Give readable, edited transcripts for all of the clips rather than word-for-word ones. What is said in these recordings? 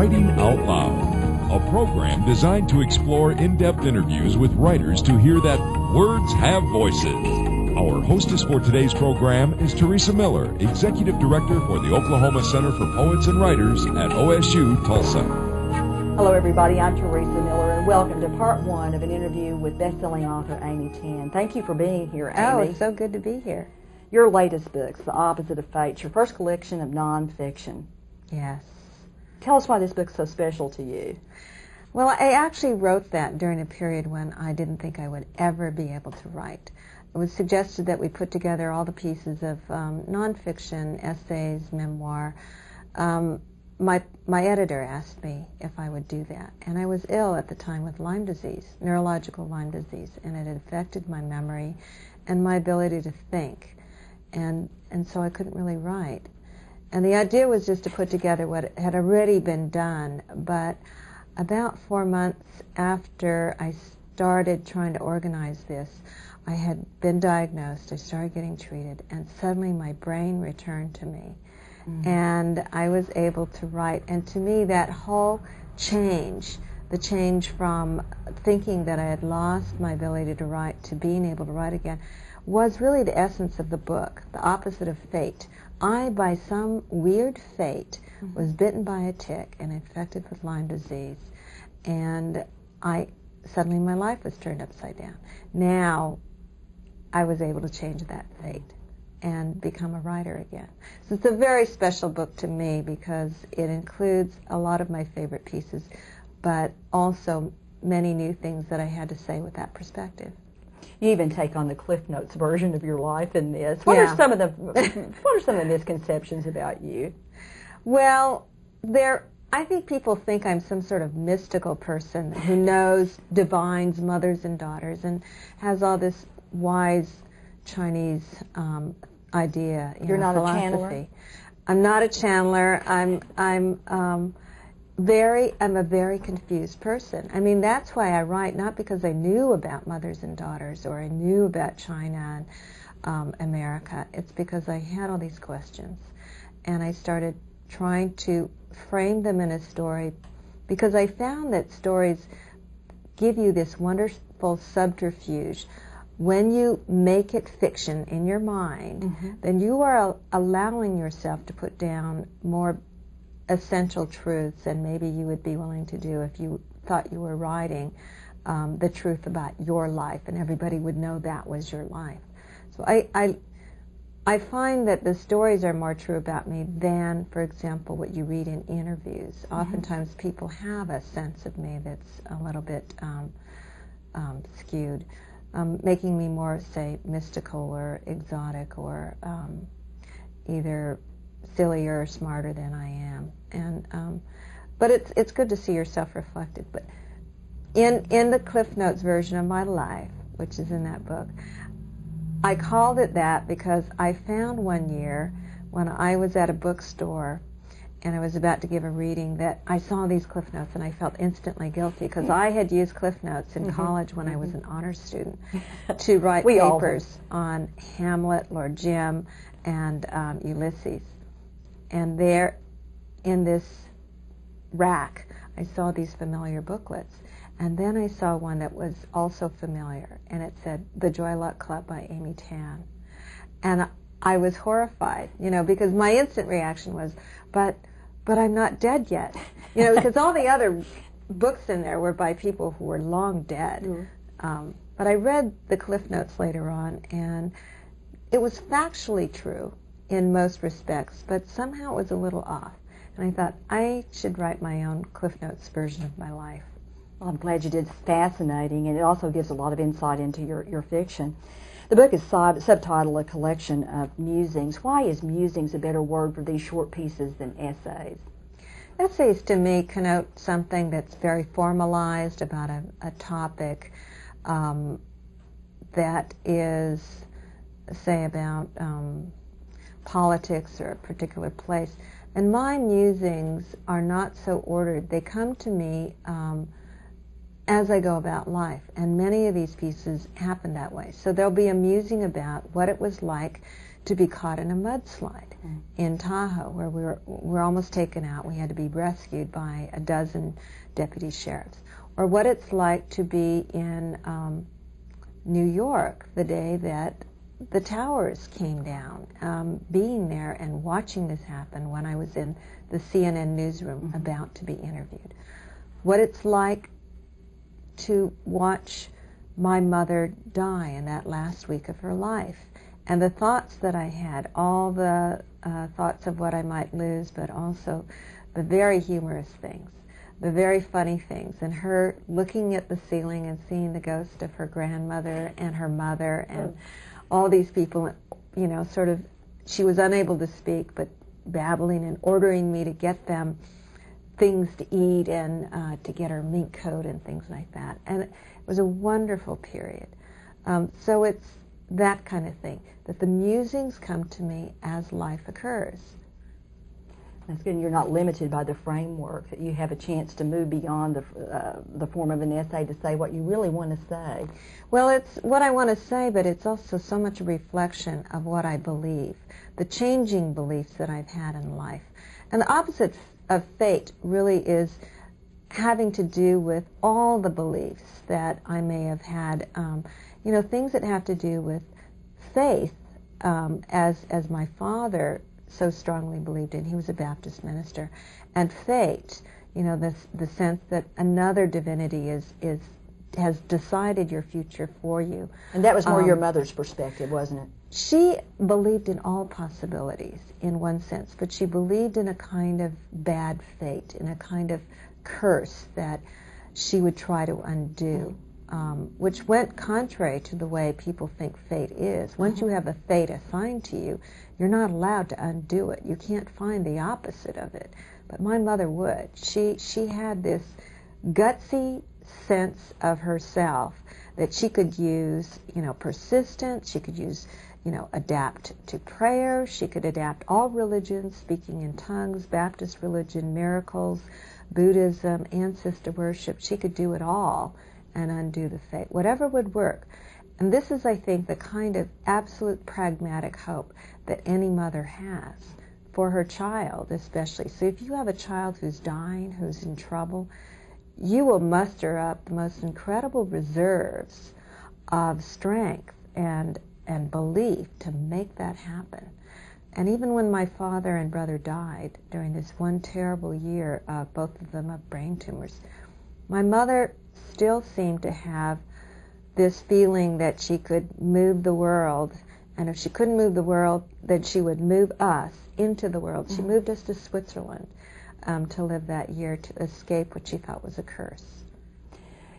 Writing Out Loud, a program designed to explore in-depth interviews with writers to hear that words have voices. Our hostess for today's program is Teresa Miller, Executive Director for the Oklahoma Center for Poets and Writers at OSU Tulsa. Hello everybody, I'm Teresa Miller and welcome to part one of an interview with best-selling author Amy Tan. Thank you for being here, Amy. Oh, it's so good to be here. Your latest book, The Opposite of Fate, your first collection of nonfiction. Yes. Tell us why this book's so special to you. Well, I actually wrote that during a period when I didn't think I would ever be able to write. It was suggested that we put together all the pieces of nonfiction, essays, memoir. My editor asked me if I would do that, and I was ill at the time with Lyme disease, neurological Lyme disease, and it had affected my memory and my ability to think, and so I couldn't really write. And the idea was just to put together what had already been done, but about 4 months after I started trying to organize this, I had been diagnosed, I started getting treated, and suddenly my brain returned to me. Mm-hmm. And I was able to write. And to me, that whole change, the change from thinking that I had lost my ability to write to being able to write again, was really the essence of the book, The Opposite of Fate. I, by some weird fate, was bitten by a tick and infected with Lyme disease. And suddenly my life was turned upside down. Now, I was able to change that fate and become a writer again. So it's a very special book to me because it includes a lot of my favorite pieces, but also many new things that I had to say with that perspective. You even take on the Cliff Notes version of your life in this. What are some of the misconceptions about you? Well, I think people think I'm some sort of mystical person who knows, divines mothers and daughters, and has all this wise Chinese idea. You're not philosophy. A channeler? I'm not a channeler. I'm a very confused person. I mean, that's why I write, not because I knew about mothers and daughters or I knew about China and America. It's because I had all these questions, and I started trying to frame them in a story because I found that stories give you this wonderful subterfuge. When you make it fiction in your mind, then you are allowing yourself to put down more essential truths than maybe you would be willing to do if you thought you were writing the truth about your life and everybody would know that was your life. So I find that the stories are more true about me than, for example, what you read in interviews. Oftentimes people have a sense of me that's a little bit skewed, making me more, say, mystical or exotic or either sillier or smarter than I am. And but it's good to see yourself reflected. But in the Cliff Notes version of my life, which is in that book, I called it that because I found one year when I was at a bookstore and I was about to give a reading that I saw these Cliff Notes and I felt instantly guilty because I had used Cliff Notes in college when I was an honors student to write papers on Hamlet, Lord Jim, and Ulysses. And there, in this rack, I saw these familiar booklets. And then I saw one that was also familiar, and it said The Joy Luck Club by Amy Tan. And I was horrified, because my instant reaction was, but I'm not dead yet. Because all the other books in there were by people who were long dead. But I read the Cliff Notes later on, and it was factually true in most respects, but somehow it was a little off. And I thought, I should write my own Cliff Notes version of my life. Well, I'm glad you did. It's fascinating, and it also gives a lot of insight into your fiction. The book is subtitled A Collection of Musings. Why is musings a better word for these short pieces than essays? Essays, to me, connote something that's very formalized about a topic that is, say, about politics or a particular place. And my musings are not so ordered. They come to me as I go about life, and many of these pieces happen that way. So there'll be a musing about what it was like to be caught in a mudslide in Tahoe, where we were almost taken out. We had to be rescued by a dozen deputy sheriffs. Or what it's like to be in New York the day that the towers came down, being there and watching this happen when I was in the CNN newsroom about to be interviewed. What it's like to watch my mother die in that last week of her life, and the thoughts that I had, all the thoughts of what I might lose, but also the very humorous things, the very funny things, and her looking at the ceiling and seeing the ghost of her grandmother and her mother and all these people, you know, sort of, she was unable to speak, but babbling and ordering me to get them things to eat and to get her mink coat and things like that. And it was a wonderful period. So it's that kind of thing, that the musings come to me as life occurs. That's good. And you're not limited by the framework, that you have a chance to move beyond the form of an essay to say what you really want to say. Well, it's what I want to say, but it's also so much a reflection of what I believe, the changing beliefs that I've had in life. And the opposite of fate really is having to do with all the beliefs that I may have had, you know, things that have to do with faith, as my father so strongly believed in. He was a Baptist minister. And fate, you know, the sense that another divinity has decided your future for you. And that was more your mother's perspective, wasn't it? She believed in all possibilities, in one sense, but she believed in a kind of bad fate, in a kind of curse that she would try to undo, which went contrary to the way people think fate is. Once you have a fate assigned to you, you're not allowed to undo it. You can't find the opposite of it. But my mother would. She had this gutsy sense of herself that she could use, you know, persistence, she could use, you know, adapt to prayer, she could adapt all religions, speaking in tongues, Baptist religion, miracles, Buddhism, ancestor worship. She could do it all and undo the fate, whatever would work. And this is, I think, the kind of absolute pragmatic hope that any mother has for her child, especially. So if you have a child who's dying, who's in trouble, you will muster up the most incredible reserves of strength and belief to make that happen. And even when my father and brother died during this one terrible year, both of them of brain tumors, my mother still seemed to have this feeling that she could move the world, and if she couldn't move the world, then she would move us into the world. She moved us to Switzerland to live that year, to escape what she thought was a curse.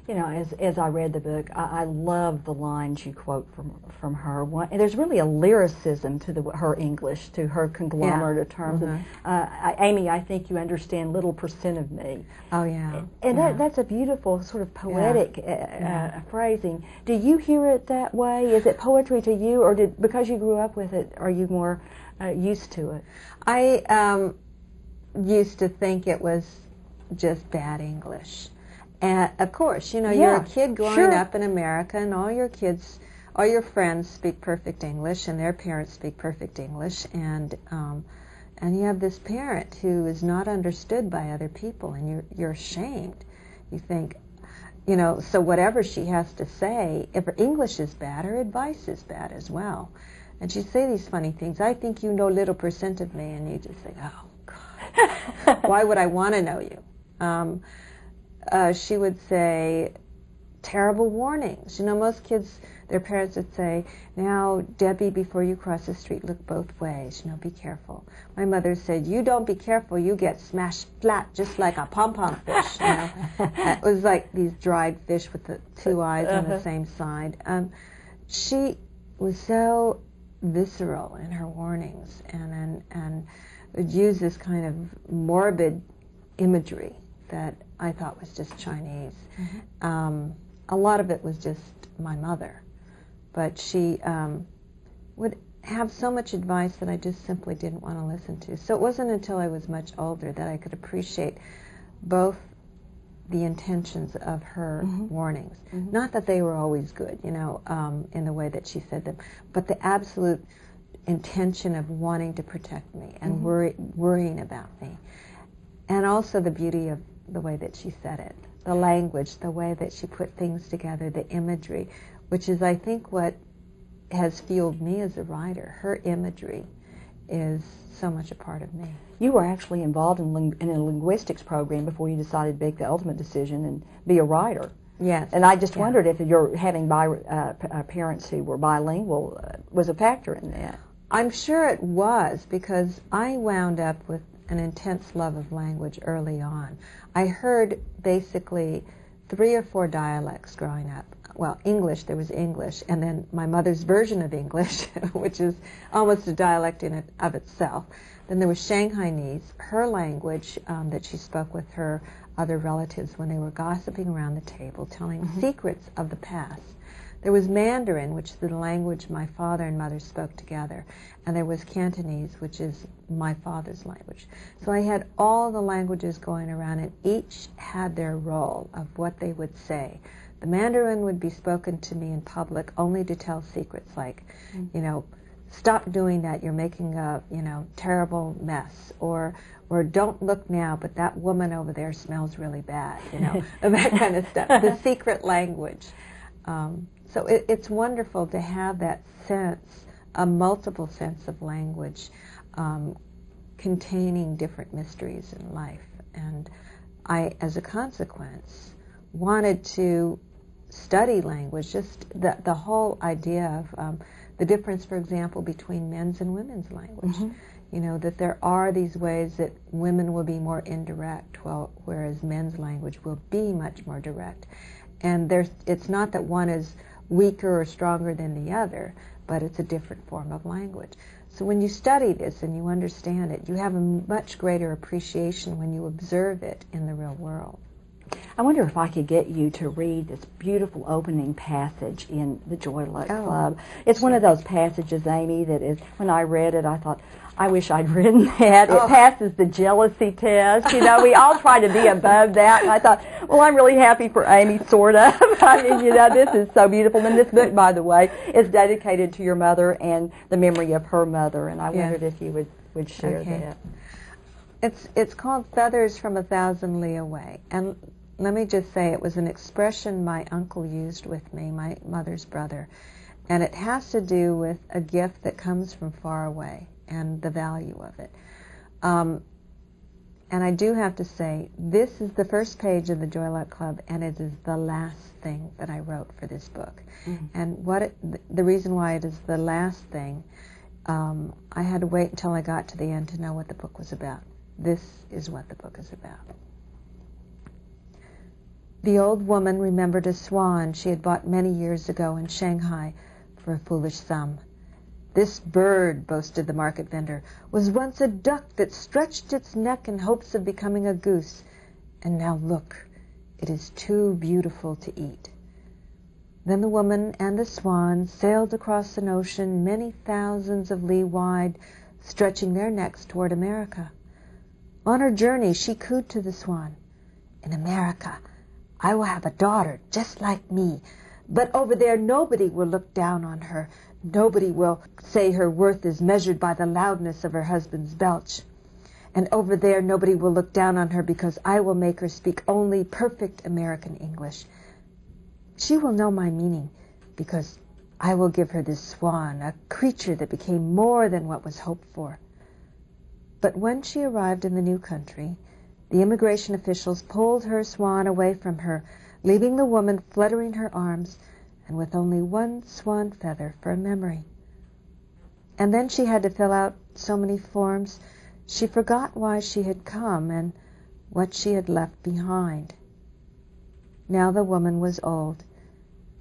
You know, as I read the book, I love the lines you quote from her. And there's really a lyricism to her English, to her conglomerate of terms. Amy, I think you understand little percent of me. Oh, yeah. And that's a beautiful sort of poetic phrasing. Do you hear it that way? Is it poetry to you, or because you grew up with it, are you more used to it? I used to think it was just bad English. And of course, you know, you're a kid growing up in America, and all your friends speak perfect English, and their parents speak perfect English, and you have this parent who is not understood by other people, and you're ashamed. You think, you know, so whatever she has to say, if her English is bad, her advice is bad as well. And she'd say these funny things. I think you know little percent of me, and you just think, oh God, why would I want to know you? She would say terrible warnings. You know, most kids, their parents would say, now, Debbie, before you cross the street, look both ways. You know, be careful. My mother said, you don't be careful, you get smashed flat just like a pom-pom fish. You know? It was like these dried fish with the two eyes on the same side. She was so visceral in her warnings and would use this kind of morbid imagery that I thought was just Chinese. A lot of it was just my mother, but she would have so much advice that I just simply didn't want to listen to. So it wasn't until I was much older that I could appreciate both the intentions of her warnings. Not that they were always good, you know, in the way that she said them, but the absolute intention of wanting to protect me and worrying about me. And also the beauty of the way that she said it, the language, the way that she put things together, the imagery, which is, I think, what has fueled me as a writer. Her imagery is so much a part of me. You were actually involved in a linguistics program before you decided to make the ultimate decision and be a writer. Yes. And I just wondered if your having parents who were bilingual was a factor in that. I'm sure it was, because I wound up with an intense love of language early on. I heard basically 3 or 4 dialects growing up. Well, English, there was English, and then my mother's version of English, which is almost a dialect in it of itself. Then there was Shanghainese, her language that she spoke with her other relatives when they were gossiping around the table, telling secrets of the past. There was Mandarin, which is the language my father and mother spoke together, and there was Cantonese, which is my father's language. So I had all the languages going around, and each had their role of what they would say. The Mandarin would be spoken to me in public only to tell secrets like, you know, stop doing that, you're making a, you know, terrible mess, or don't look now, but that woman over there smells really bad, you know, that kind of stuff, the secret language. So it's wonderful to have that sense, a multiple sense of language containing different mysteries in life. And I, as a consequence, wanted to study language, just the whole idea of the difference, for example, between men's and women's language. You know, that there are these ways that women will be more indirect, whereas men's language will be much more direct. And it's not that one is weaker or stronger than the other, but it's a different form of language. So when you study this and you understand it, you have a much greater appreciation when you observe it in the real world. I wonder if I could get you to read this beautiful opening passage in the Joy Luck Club. It's one of those passages, Amy, that is, when I read it, I thought, I wish I'd written that. It passes the jealousy test. You know, we all try to be above that. And I thought, well, I'm really happy for Amy, sort of. I mean, you know, this is so beautiful. And this book, by the way, is dedicated to your mother and the memory of her mother. And I wondered if you would share that. It's called Feathers from a Thousand Li Away. And let me just say, it was an expression my uncle used with me, my mother's brother. And it has to do with a gift that comes from far away and the value of it. And I do have to say, this is the first page of the Joy Luck Club, and it is the last thing that I wrote for this book. And the reason why it is the last thing, I had to wait until I got to the end to know what the book was about. This is what the book is about. The old woman remembered a swan she had bought many years ago in Shanghai for a foolish sum. This bird, boasted the market vendor, was once a duck that stretched its neck in hopes of becoming a goose. And now look, it is too beautiful to eat. Then the woman and the swan sailed across an ocean many thousands of li wide, stretching their necks toward America. On her journey, she cooed to the swan, "In America, I will have a daughter just like me, but over there nobody will look down on her. Nobody will say her worth is measured by the loudness of her husband's belch. And over there nobody will look down on her because I will make her speak only perfect American English. She will know my meaning because I will give her this swan, a creature that became more than what was hoped for." But when she arrived in the new country, the immigration officials pulled her swan away from her, leaving the woman fluttering her arms and with only one swan feather for a memory. And then she had to fill out so many forms, she forgot why she had come and what she had left behind. Now the woman was old,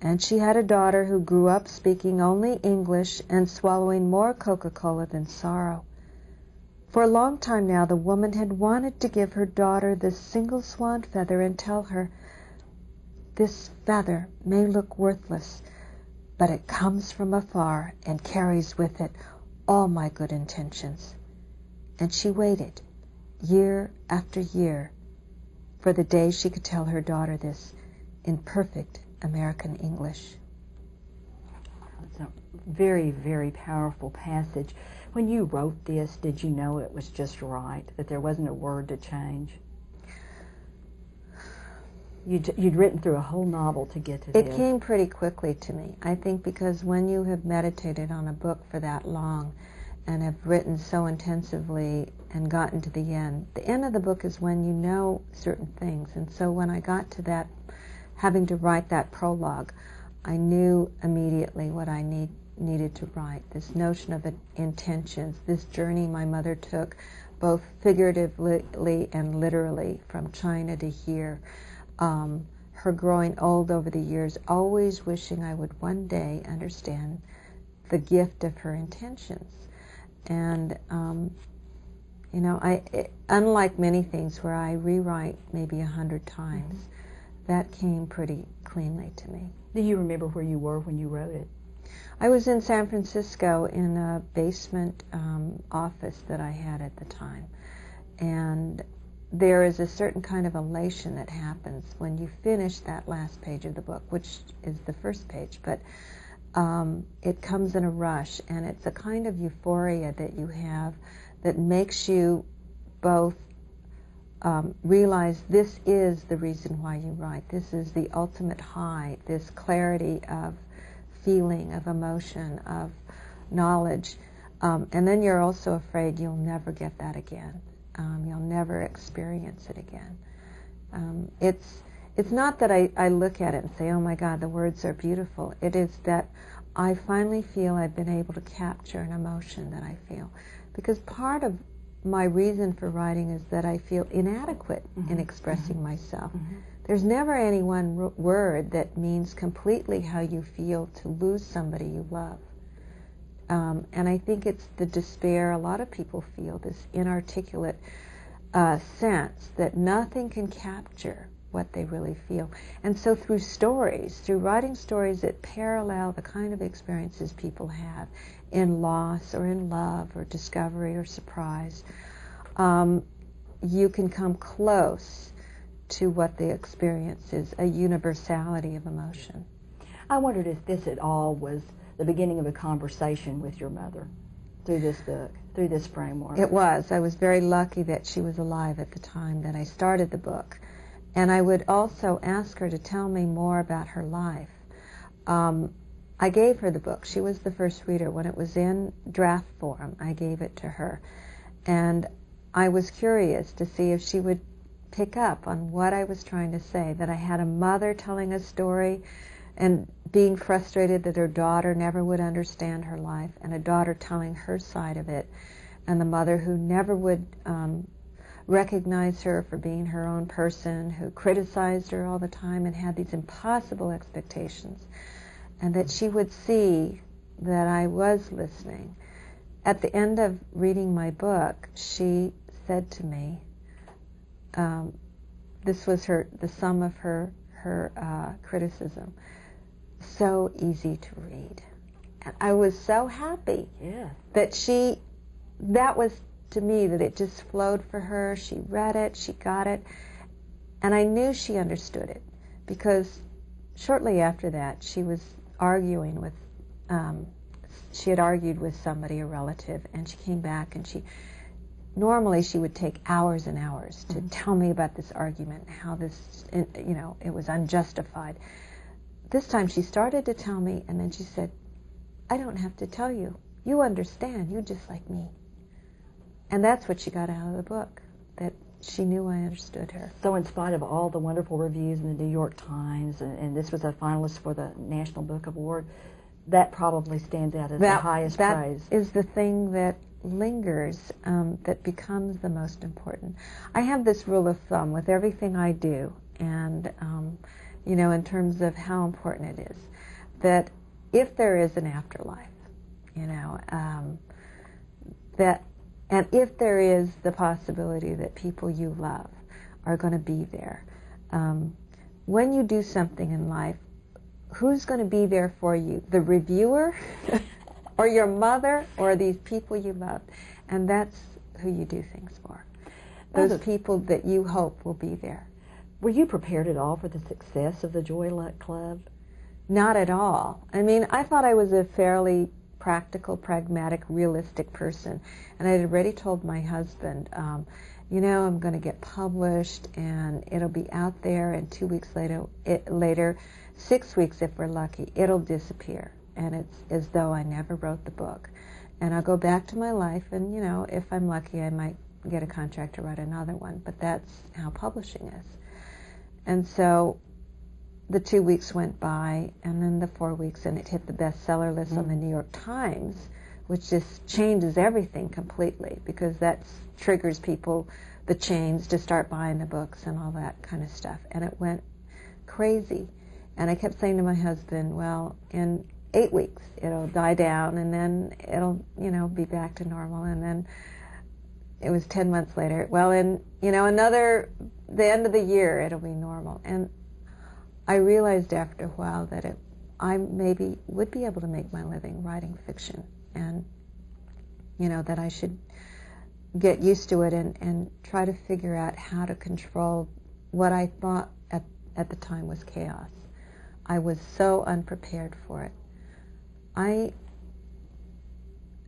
and she had a daughter who grew up speaking only English and swallowing more Coca-Cola than sorrow. For a long time now the woman had wanted to give her daughter this single swan feather and tell her, "This feather may look worthless, but it comes from afar and carries with it all my good intentions." And she waited, year after year, for the day she could tell her daughter this in perfect American English. It's a very, very powerful passage. When you wrote this, did you know it was just right, that there wasn't a word to change? You'd written through a whole novel to get to this. It came pretty quickly to me, I think, because when you have meditated on a book for that long and have written so intensively and gotten to the end of the book is when you know certain things. And so when I got to that, having to write that prologue, I knew immediately what I needed to write. This notion of intentions, this journey my mother took, both figuratively and literally, from China to here. Her growing old over the years, always wishing I would one day understand the gift of her intentions. And, you know, unlike many things where I rewrite maybe 100 times, that came pretty cleanly to me. Do you remember where you were when you wrote it? I was in San Francisco in a basement office that I had at the time. And there is a certain kind of elation that happens when you finish that last page of the book, which is the first page, but it comes in a rush, and it's a kind of euphoria that you have that makes you both realize this is the reason why you write. This is the ultimate high, this clarity of feeling, of emotion, of knowledge. And then you're also afraid you'll never get that again. You'll never experience it again. It's not that I look at it and say, oh my God, the words are beautiful. It is that I finally feel I've been able to capture an emotion that I feel. Because part of my reason for writing is that I feel inadequate in expressing myself. There's never any one word that means completely how you feel to lose somebody you love. And I think it's the despair a lot of people feel, this inarticulate sense that nothing can capture what they really feel. And so through stories, through writing stories that parallel the kind of experiences people have in loss or in love or discovery or surprise, you can come close to what the experience is, a universality of emotion. I wondered if this at all was the beginning of a conversation with your mother through this book, through this framework. It was. I was very lucky that she was alive at the time that I started the book. And I would also ask her to tell me more about her life. I gave her the book. She was the first reader. When it was in draft form, I gave it to her. And I was curious to see if she would pick up on what I was trying to say, that I had a mother telling a story and being frustrated that her daughter never would understand her life, and a daughter telling her side of it, and the mother who never would recognize her for being her own person, who criticized her all the time and had these impossible expectations, and that she would see that I was listening. At the end of reading my book, she said to me, this was the sum of her criticism, so easy to read. And I was so happy that that was to me, that it just flowed for her. She read it, she got it, and I knew she understood it, because shortly after that she was arguing with, she had argued with somebody, a relative, and she came back, and normally she would take hours and hours to tell me about this argument, how this, it was unjustified. This time she started to tell me, and then she said, I don't have to tell you. You understand. You're just like me. And that's what she got out of the book, that she knew I understood her. So in spite of all the wonderful reviews in the New York Times, and this was a finalist for the National Book Award, that probably stands out as the highest praise. That is the thing that lingers, that becomes the most important. I have this rule of thumb with everything I do, and in terms of how important it is, that if there is an afterlife, and if there is the possibility that people you love are going to be there, when you do something in life, who's going to be there for you? The reviewer or your mother or these people you love? And that's who you do things for. Those people that you hope will be there. Were you prepared at all for the success of the Joy Luck Club? Not at all. I mean, I thought I was a fairly practical, pragmatic, realistic person, and I had already told my husband, you know, I'm going to get published, and it'll be out there, and 2 weeks later, 6 weeks if we're lucky, it'll disappear, and it's as though I never wrote the book. And I'll go back to my life, and, you know, if I'm lucky, I might get a contract to write another one, but that's how publishing is. And so the 2 weeks went by, and then the 4 weeks, and it hit the bestseller list on the New York Times, which just changes everything completely, because that triggers people, the chains, to start buying the books and all that kind of stuff. And it went crazy. And I kept saying to my husband, well, in 8 weeks it'll die down, and then it'll, you know, be back to normal. And then it was 10 months later, well, in, you know, the end of the year it'll be normal. And I realized after a while that I maybe would be able to make my living writing fiction, and, you know, that I should get used to it and try to figure out how to control what I thought at the time was chaos. I was so unprepared for it. I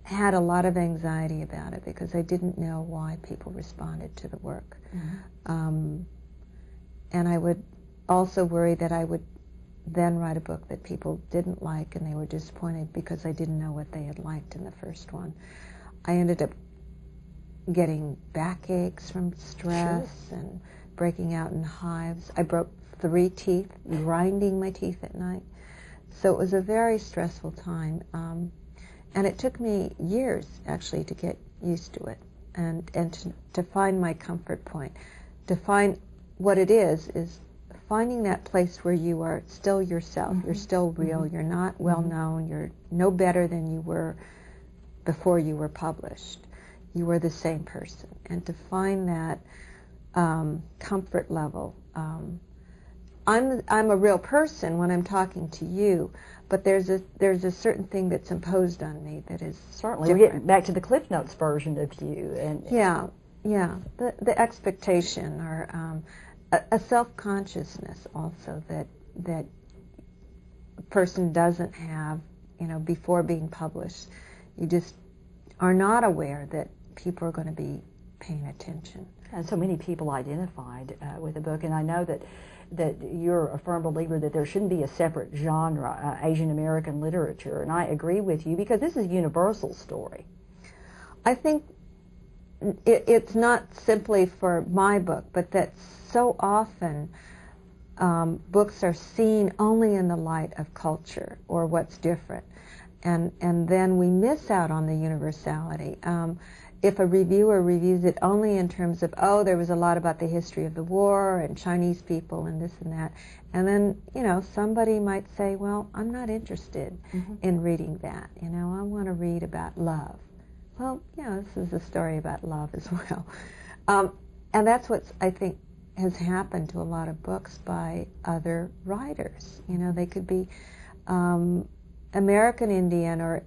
had a lot of anxiety about it because I didn't know why people responded to the work. Mm-hmm. And I would also worry that I would then write a book that people didn't like, and they were disappointed because I didn't know what they had liked in the first one. I ended up getting backaches from stress and breaking out in hives. I broke 3 teeth, grinding my teeth at night. So it was a very stressful time. And it took me years, actually, to get used to it and to find my comfort point. To find what it is finding that place where you are still yourself. Mm-hmm. You're still real. Mm-hmm. You're not well known. You're no better than you were before you were published. You were the same person. And to find that comfort level. I'm a real person when I'm talking to you, but there's a certain thing that's imposed on me that is certainly different. We're getting back to the Cliff Notes version of you, and yeah, the expectation or a self-consciousness also that a person doesn't have, you know, before being published. You just are not aware that people are going to be paying attention. And so many people identified with the book, and I know that you're a firm believer that there shouldn't be a separate genre, Asian American literature, and I agree with you because this is a universal story. I think it's not simply for my book, but that so often books are seen only in the light of culture or what's different, and then we miss out on the universality. If a reviewer reviews it only in terms of, oh, there was a lot about the history of the war and Chinese people and this and that, and then, you know, somebody might say, well, I'm not interested in reading that. You know, I want to read about love. Well, yeah, this is a story about love as well. And that's what I think has happened to a lot of books by other writers. You know, they could be American Indian or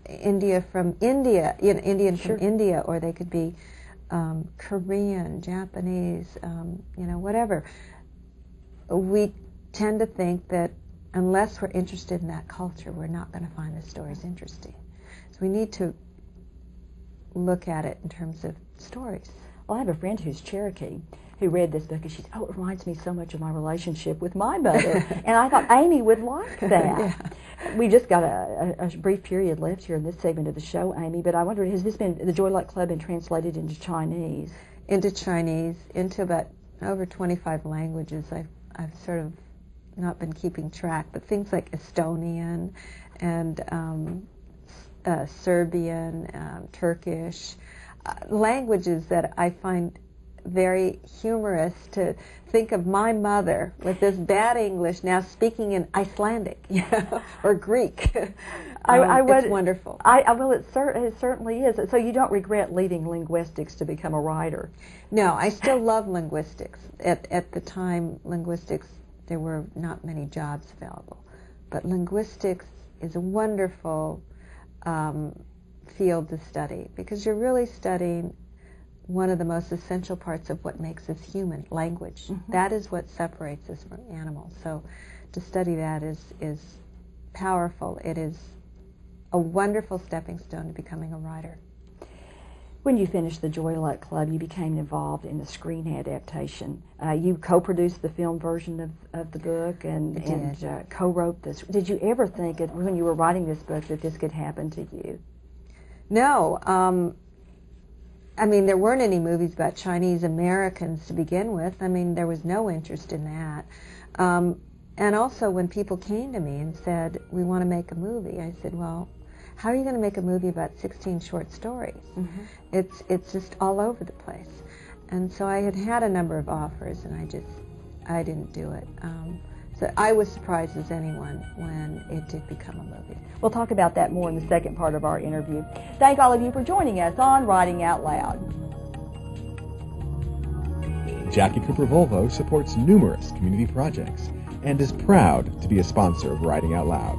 India from India, you know, Indian from India, or they could be Korean, Japanese, you know, whatever. We tend to think that unless we're interested in that culture, we're not going to find the stories interesting. So we need to look at it in terms of stories. Well, I have a friend who's Cherokee who read this book, and she said, oh, it reminds me so much of my relationship with my mother. And I thought Amy would like that. Yeah. We just got a brief period left here in this segment of the show, Amy, but I wondered, has the Joy Luck Club been translated into Chinese? Into Chinese, into about over 25 languages. I've sort of not been keeping track, but things like Estonian and Serbian, Turkish, languages that I find very humorous to think of my mother with this bad English now speaking in Icelandic, you know, or Greek. It's wonderful. Well, it certainly is. So you don't regret leaving linguistics to become a writer? No, I still love linguistics. At the time, linguistics, there were not many jobs available. But linguistics is a wonderful field to study because you're really studying one of the most essential parts of what makes us human, language. Mm-hmm. That is what separates us from animals. So to study that is powerful. It is a wonderful stepping stone to becoming a writer. When you finished the Joy Luck Club, you became involved in the screen adaptation. You co-produced the film version of the book and co-wrote this. Did you ever think, when you were writing this book, that this could happen to you? No. I mean, there weren't any movies about Chinese Americans to begin with. I mean, there was no interest in that. And also, when people came to me and said, we want to make a movie, I said, well, how are you going to make a movie about 16 short stories? Mm-hmm. It's just all over the place. And so I had a number of offers, and I didn't do it. So I was surprised as anyone when it did become a movie. We'll talk about that more in the second part of our interview. Thank all of you for joining us on Writing Out Loud. Jackie Cooper Volvo supports numerous community projects and is proud to be a sponsor of Writing Out Loud.